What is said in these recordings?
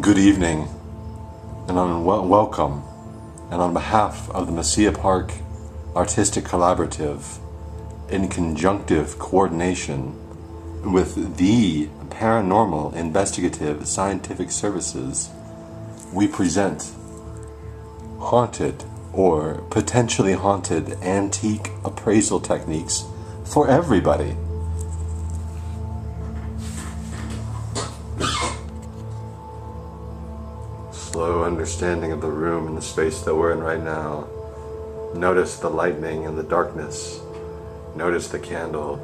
Good evening, and welcome, and on behalf of the Mesilla Park Artistic Collaborative, in conjunctive coordination with the Paranormal Investigative Scientific Services, we present haunted or potentially haunted antique appraisal techniques for everybody. Slow understanding of the room and the space that we're in right now. Notice the lightning and the darkness. Notice the candle.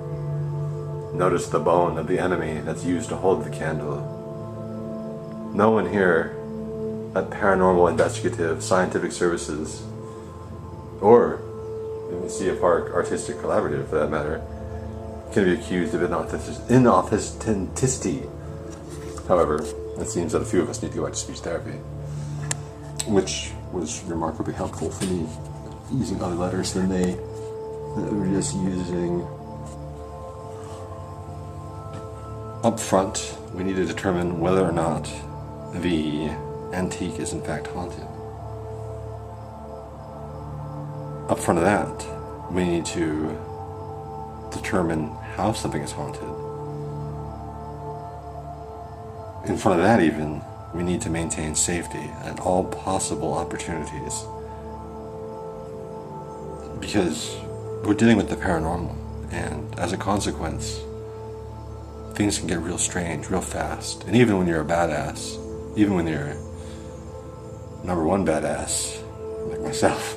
Notice the bone of the enemy that's used to hold the candle. No one here at Paranormal Investigative Scientific Services, or the Mesilla Park Artistic Collaborative for that matter, can be accused of inauthenticity. However, it seems that a few of us need to go back to speech therapy, which was remarkably helpful for me, using other letters than they were just using. Up front, we need to determine whether or not the antique is in fact haunted. Up front of that, we need to determine how something is haunted. In front of that even, we need to maintain safety at all possible opportunities. Because we're dealing with the paranormal, and as a consequence, things can get real strange, real fast. And even when you're a badass, even when you're number one badass, like myself,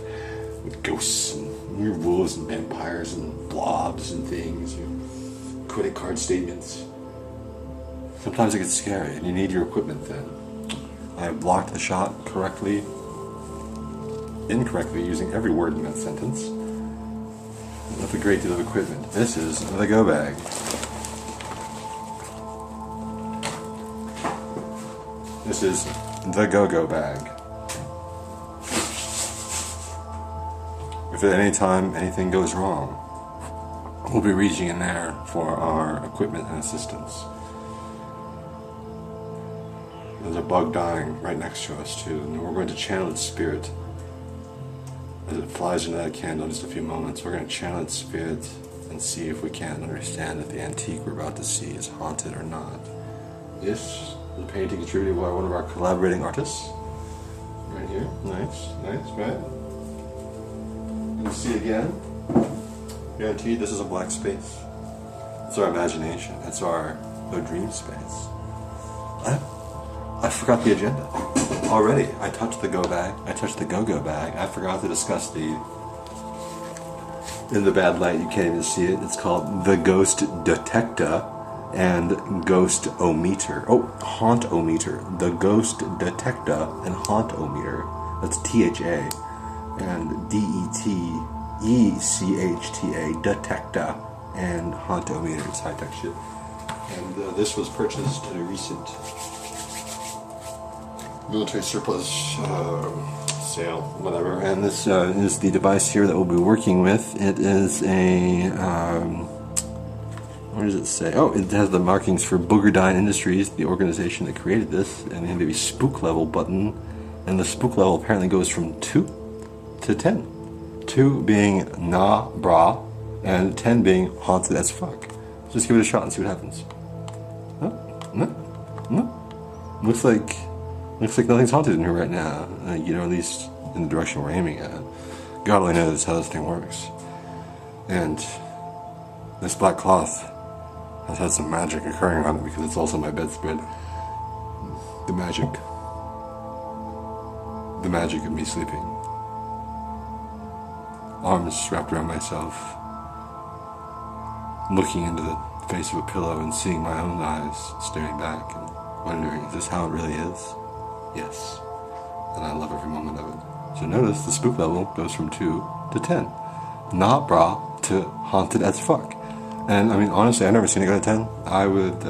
with ghosts and werewolves and vampires and blobs and things, and credit card statements, sometimes it gets scary and you need your equipment then. I blocked the shot correctly, incorrectly, using every word in that sentence, with a great deal of equipment. This is the go bag. This is the go-go bag. If at any time anything goes wrong, we'll be reaching in there for our equipment and assistance. There's a bug dying right next to us too, and we're going to channel its spirit as it flies into that candle in just a few moments. We're going to channel its spirit and see if we can understand if the antique we're about to see is haunted or not. This is a painting contributed by one of our collaborating artists. Right here. Nice, right? You see again? Guaranteed this is a black space. It's our imagination. It's our dream space. I forgot the agenda. Already, I touched the go bag. I touched the go-go bag. I forgot to discuss in the bad light, you can't even see it. It's called the Ghost Detector and Ghost-O-Meter. Oh, Haunt-O-Meter. The Ghost Detector and Haunt-O-Meter. That's THA. And DETECHTA, Detector and Haunt-O-Meter. It's high-tech shit. And this was purchased at a recent military surplus sale, whatever. And this is the device here that we'll be working with. It is a what does it say? Oh, it has the markings for Boogerdine Industries, the organization that created this, and they have a spook level button, and the spook level apparently goes from 2 to 10. 2 being nah brah, and 10 being haunted as fuck. Just give it a shot and see what happens. No. Looks like nothing's haunted in here right now. At least in the direction we're aiming at. God only knows how this thing works. And this black cloth has had some magic occurring on it because it's also my bedspread. The magic of me sleeping. Arms wrapped around myself, looking into the face of a pillow and seeing my own eyes staring back and wondering, is this how it really is? Yes. And I love every moment of it. So notice the spook level goes from 2 to 10. Not bra to haunted as fuck. And I mean, honestly, I've never seen it go to 10. I would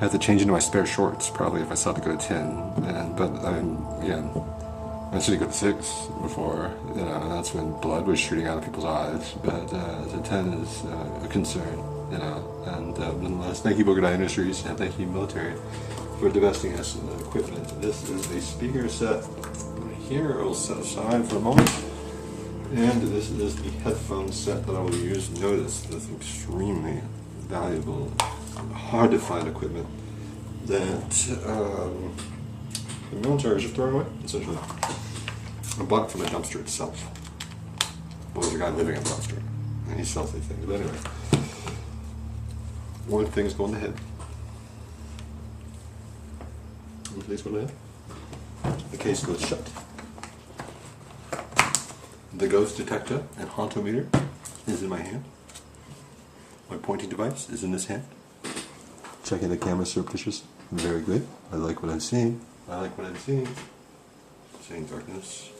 have to change into my spare shorts probably if I saw it go to 10. But I mean, yeah, I seen it go to 6 before. And that's when blood was shooting out of people's eyes. But the 10 is a concern. And nonetheless, thank you Boogerdine Industries and thank you military for divesting us of the equipment. This is a speaker set here. I will set aside for a moment. And this is the headphone set that I will use. Notice this extremely valuable, hard to find equipment that the military is just throwing away, essentially. I bought it from a dumpster itself. Well, there's a guy living in a dumpster, and he sells these things. But anyway, one thing's going to head. One thing's going to head. The case goes shut. The ghost detector and hauntometer is in my hand. My pointing device is in this hand. Checking the camera surreptitious. Very good. I like what I'm seeing. I like what I'm seeing. Seeing darkness.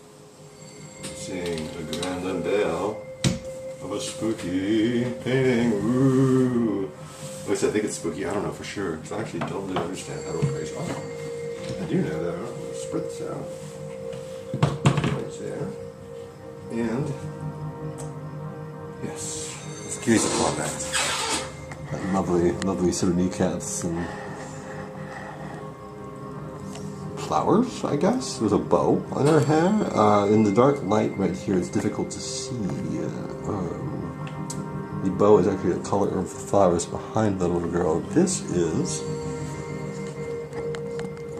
Seeing a grand unveil of a spooky painting. Ooh. At least I think it's spooky. I don't know for sure. Because I actually don't really understand how to appraise art. I do know though. Spread this out. Right there. And yes, let's gaze upon that lovely sort of kneecaps and flowers, I guess. There's a bow on her hair. In the dark light right here, it's difficult to see. The bow is actually the color of the flowers behind the little girl. This is.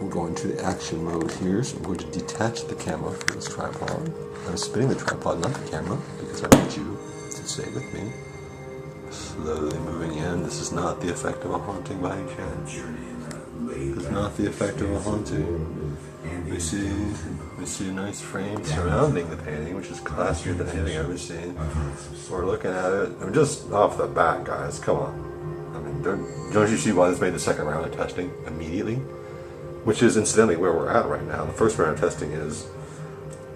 We're going to the action mode here, so I'm going to detach the camera from this tripod. I'm spinning the tripod, not the camera, because I want you to stay with me. Slowly moving in. This is not the effect of a haunting by any chance. This is not the effect of a haunting. We see a nice frame surrounding the painting, which is classier than anything I've ever seen. We're looking at it. I mean, just off the bat, guys, come on. I mean, don't you see why this made the second round of testing immediately? Which is incidentally where we're at right now. The first round of testing is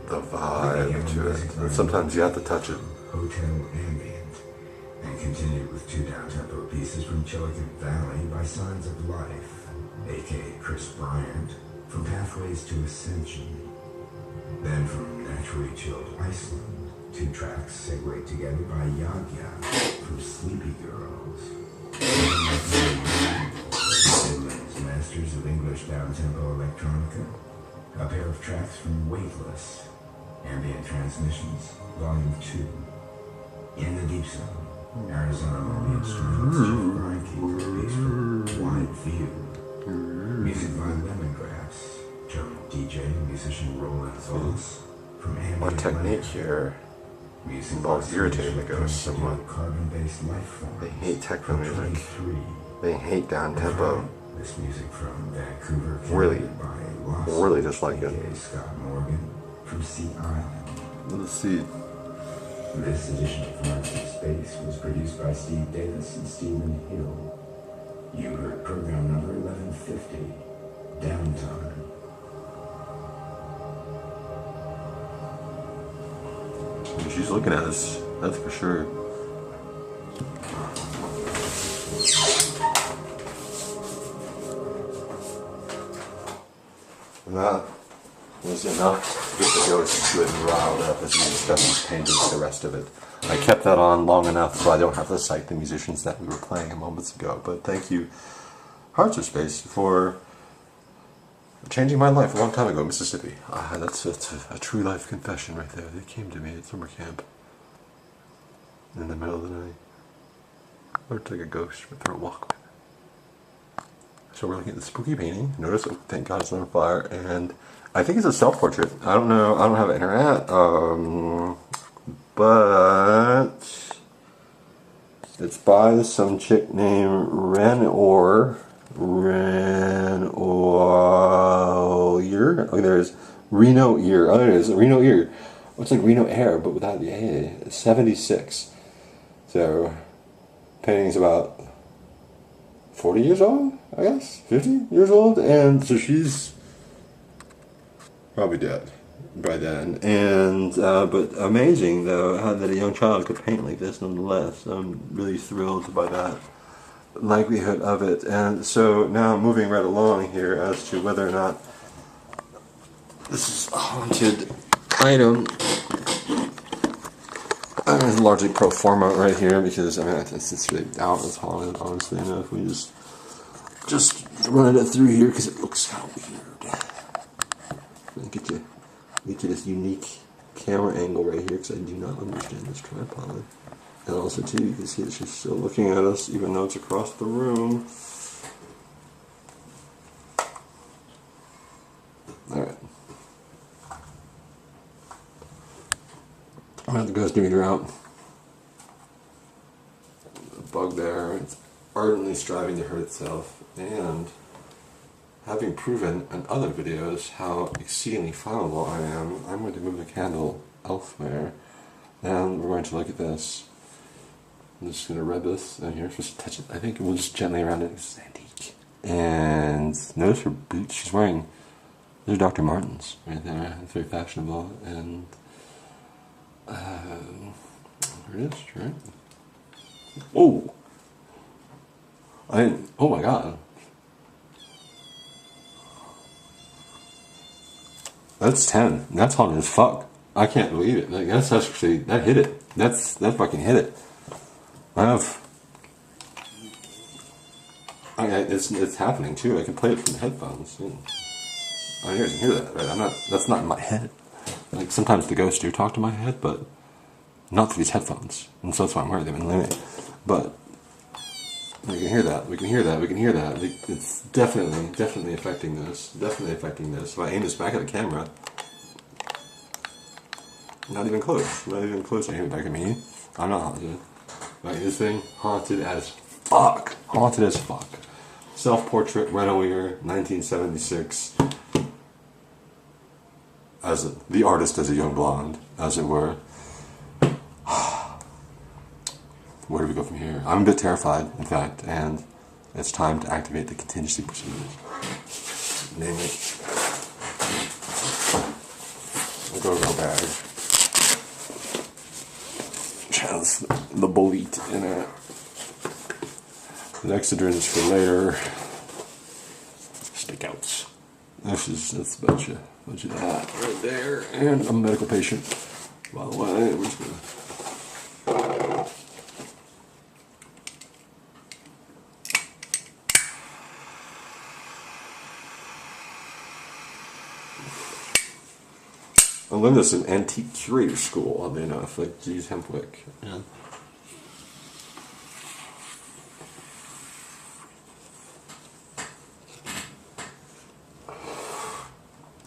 the vibe to it. And sometimes you have to touch it. Hotel Ambient, and continued with 2 down-tempo pieces from Chillicothe Valley by Signs of Life, aka Chris Bryant, from Pathways to Ascension. Then from Naturally Chilled Iceland, 2 tracks segued together by Yagya from Sleepy Girls. Finland's Masters of English Down-Tempo Electronica, a pair of tracks from Waveless, Ambient Transmissions, Volume 2. In the Deep Zone, Arizona multi-instrumentalist Jeff Reinke with a piece from Wide View. Music by Lemongrass, German DJ and musician Roland Voss from Ambient. One technique here involves irritating the ghosts somewhat. Carbon-based life forms. They hate techno music. They hate down tempo. This music from Vancouver, Really dislike it. Scott Morgan from Sea Island. Let's see. This edition of Forms of Space was produced by Steve Davis and Stephen Hill. You heard program number 1150, Downtime. She's looking at us, that's for sure. That was enough to get the ghost good and riled up as we discussed these paintings, the rest of it. I kept that on long enough so I don't have to cite the musicians that we were playing moments ago. But thank you, Hearts of Space, for changing my life a long time ago, Mississippi. That's a true life confession right there. They came to me at summer camp in the middle of the night. Or took a ghost for a walk with me. So we're looking at the spooky painting. Notice, oh, thank God it's on fire. And I think it's a self-portrait. I don't know. I don't have internet. But it's by some chick named Ren-Or. Oh, there's Reno Ear. Oh, there it is. Reno Ear. Looks like Reno Air, but without the A. 76. So, painting's about 40 years old, I guess? 50 years old? And so she's probably dead by then. And, but amazing, though, how that a young child could paint like this, nonetheless. I'm really thrilled by that likelihood of it. And so now moving right along here as to whether or not this is a haunted item. It's largely pro forma right here because I mean it's really out as haunted, honestly enough. We just running it through here because it looks kind of weird. Get you this unique camera angle right here because I do not understand this tripod. And also too, you can see that she's still looking at us even though it's across the room. Alright. I'm gonna have to go meter out. The bug there, it's ardently striving to hurt itself, and having proven in other videos how exceedingly flammable I am, I'm going to move the candle elsewhere, and we're going to look at this. I'm just going to rub this in here, just touch it. I think we'll just gently around it. This is antique. And notice her boots. She's wearing, those are Dr. Martens right there. It's very fashionable, and there it is, right? Oh! Oh my god. That's 10. That's haunted as fuck. I can't believe it. Like, that's actually, that hit it. That fucking hit it. It's happening too. I can play it from the headphones. You guys can hear that, right? That's not in my head. Like, sometimes the ghosts do talk to my head, but not through these headphones. And so that's why I'm wearing them in limit. But we can hear that. We can hear that. We can hear that. It's definitely affecting this. Definitely affecting this. If I aim this back at the camera, not even close. Not even close. I aim it back at me. I'm not haunted. Like, this thing, haunted as fuck. Haunted as fuck. Self-portrait, Renneweir, 1976. As the artist as a young blonde, as it were. Where do we go from here? I'm a bit terrified, in fact, and it's time to activate the contingency procedures. Namely, the go-go bag. Which has the bolete in it. The Excedrins for later. Stickouts. That's a bunch of that right there. And I'm a medical patient. By the way, we're just gonna. I learned this in antique curator school, oddly enough, like G's Hempwick. Yeah.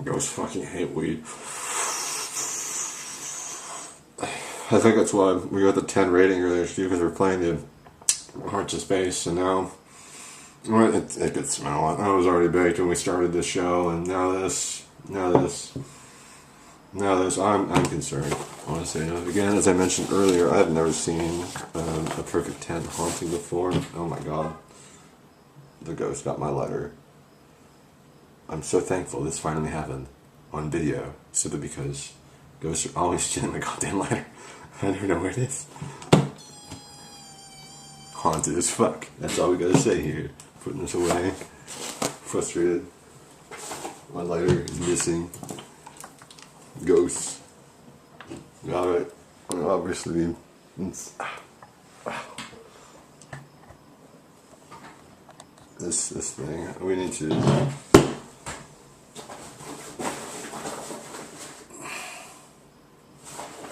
Ghosts fucking hate weed. I think that's why we got the 10 rating earlier, because we're playing the Hearts of Space, and now it could smell it. I was already baked when we started this show, and now this. I'm concerned, honestly. Again, as I mentioned earlier, I've never seen a perfect tent haunting before. Oh my god. The ghost got my letter. I'm so thankful this finally happened on video, simply because ghosts are always stealing my goddamn letter. I never know where it is. Haunted as fuck. That's all we gotta say here. Putting this away. Frustrated. My lighter is missing. Ghosts. Got it. Obviously, this thing. We need to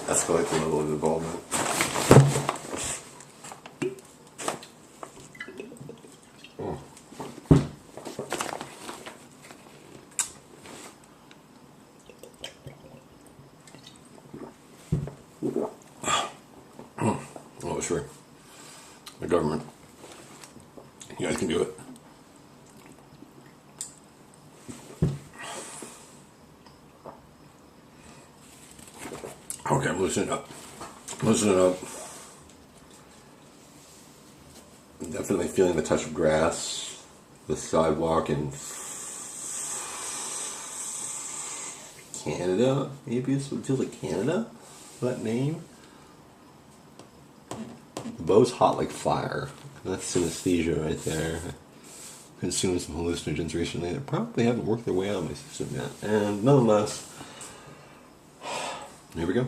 escalate the level of involvement. Oh, sure. The government. You guys can do it. Okay, I'm loosening up. Loosening up. I'm definitely feeling the touch of grass, the sidewalk in Canada. Maybe it feels like Canada. That name. The bow's hot like fire. That's synesthesia right there. Consumed some hallucinogens recently that probably haven't worked their way out of my system yet. And nonetheless, here we go.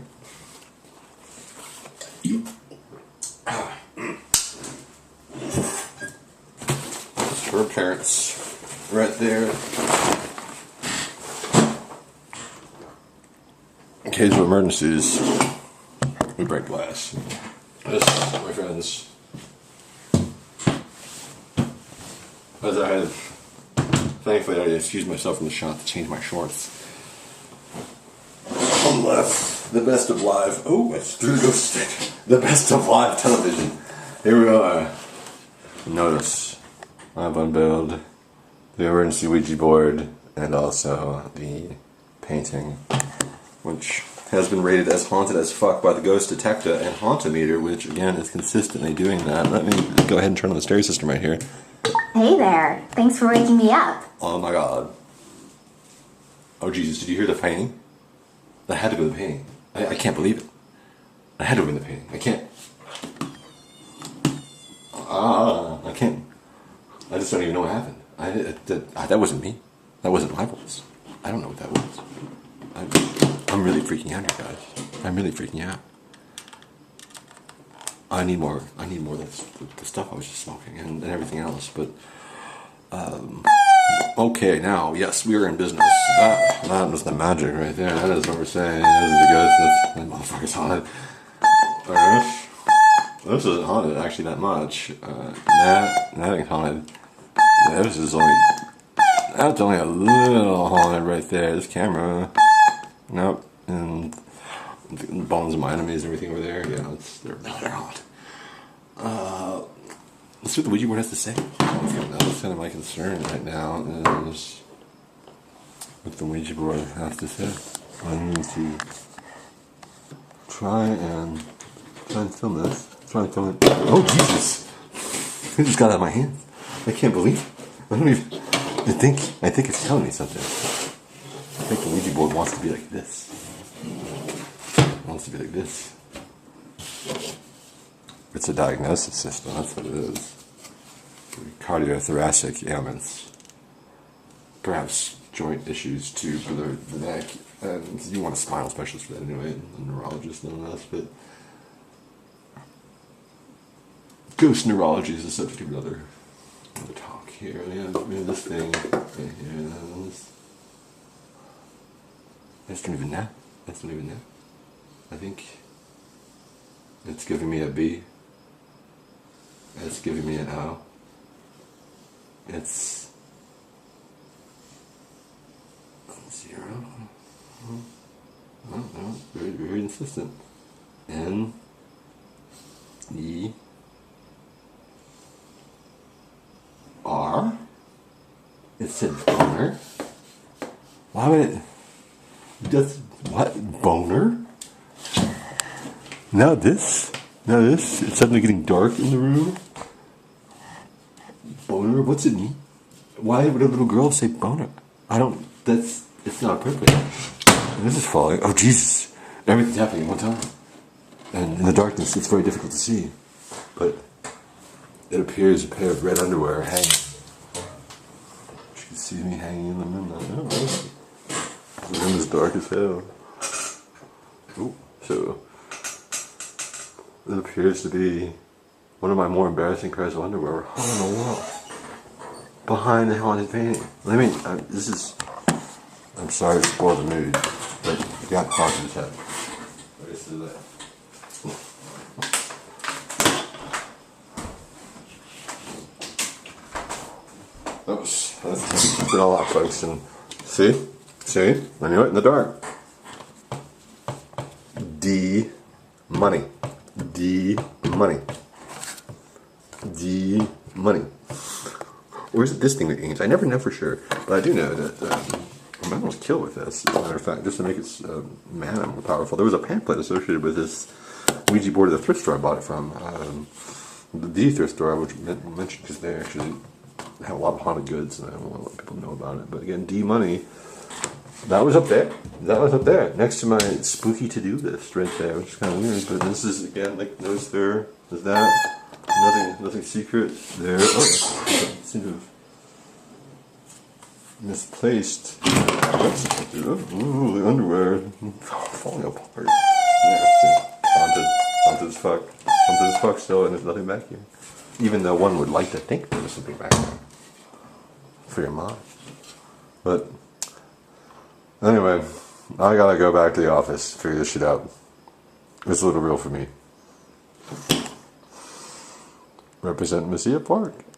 It's for parents. right there. In case of emergencies, we break glass. This, my friends, as I had, thankfully I excused myself from the shot to change my shorts. On the left, the best of live, oh, it's through the ghost stick. The best of live television. Here we are. Notice, I've unveiled the emergency Ouija board and also the painting, which has been rated as haunted as fuck by the ghost detector and hauntometer, which again is consistently doing that. Let me go ahead and turn on the stereo system right here. Hey there, thanks for waking me up. Oh my god. Oh Jesus, did you hear the painting? That had to be the painting. I can't believe it. I had to be the painting. I can't. I can't. I just don't even know what happened. That wasn't me. That wasn't my voice. I don't know what that was. I'm really freaking out here, guys. I'm really freaking out. I need more of the stuff I was just smoking and everything else. But okay, now yes, we are in business. That was the magic right there. That is what we're saying. That is the ghost. That motherfucker's haunted. This isn't haunted actually that much. That ain't haunted. This is only. That's only a little haunted right there. This camera. Nope. And the bones of my enemies and everything over there. Yeah, they're haunted. Let's see what the Ouija board has to say. That's kind of my concern right now. Is what the Ouija board has to say. I'm going to try and film this. Try and film it. Oh Jesus! It just got out of my hands. I can't believe it. I don't even. I think it's telling me something. I think the Ouija board wants to be like this. It wants to be like this. It's a diagnosis system. That's what it is. Cardiothoracic ailments. Perhaps joint issues too for the neck. And you want a spinal specialist for that anyway, a neurologist nonetheless, but ghost neurology is the subject of another talk here. Yeah, this thing right here. That's not even that. That's not even that. I think it's giving me a B. It's giving me an O. It's 0. Oh, no, very, very insistent. N E R. It said boner. Why would it? Just what? Boner? Now this? It's suddenly getting dark in the room. Boner? What's it mean? Why would a little girl say boner? It's not appropriate. And this is falling. Oh Jesus! Everything's happening at one time. And in the darkness, it's very difficult to see. But it appears a pair of red underwear hanging. You can see me hanging in the moonlight. Oh, the room is dark as hell. Ooh, so it appears to be one of my more embarrassing pairs of underwear hung on the wall behind the haunted painting. I'm sorry to spoil the mood, but you got to talk to this head. Let's do that. Oops, let's keep it all out, folks, and see, I knew it in the dark. D-money. Or is it this thing that aims? I never know for sure, but I do know that man was killed with this. As a matter of fact, just to make its mana more powerful. There was a pamphlet associated with this Ouija board at the thrift store I bought it from. The thrift store I would mention because they actually have a lot of haunted goods, and I don't want to let people know about it. But again, D-money. That was up there. Next to my spooky to-do list right there, which is kind of weird. But this is, again, like, there's that. Nothing secret there. Oh, I seem to have misplaced. Ooh, the underwear falling apart. Yeah, haunted as fuck. Haunted as fuck still, and there's nothing back here. Even though one would like to think there was something back there. for your mind. But anyway, I gotta go back to the office, figure this shit out. It's a little real for me. Represent Mesilla Park.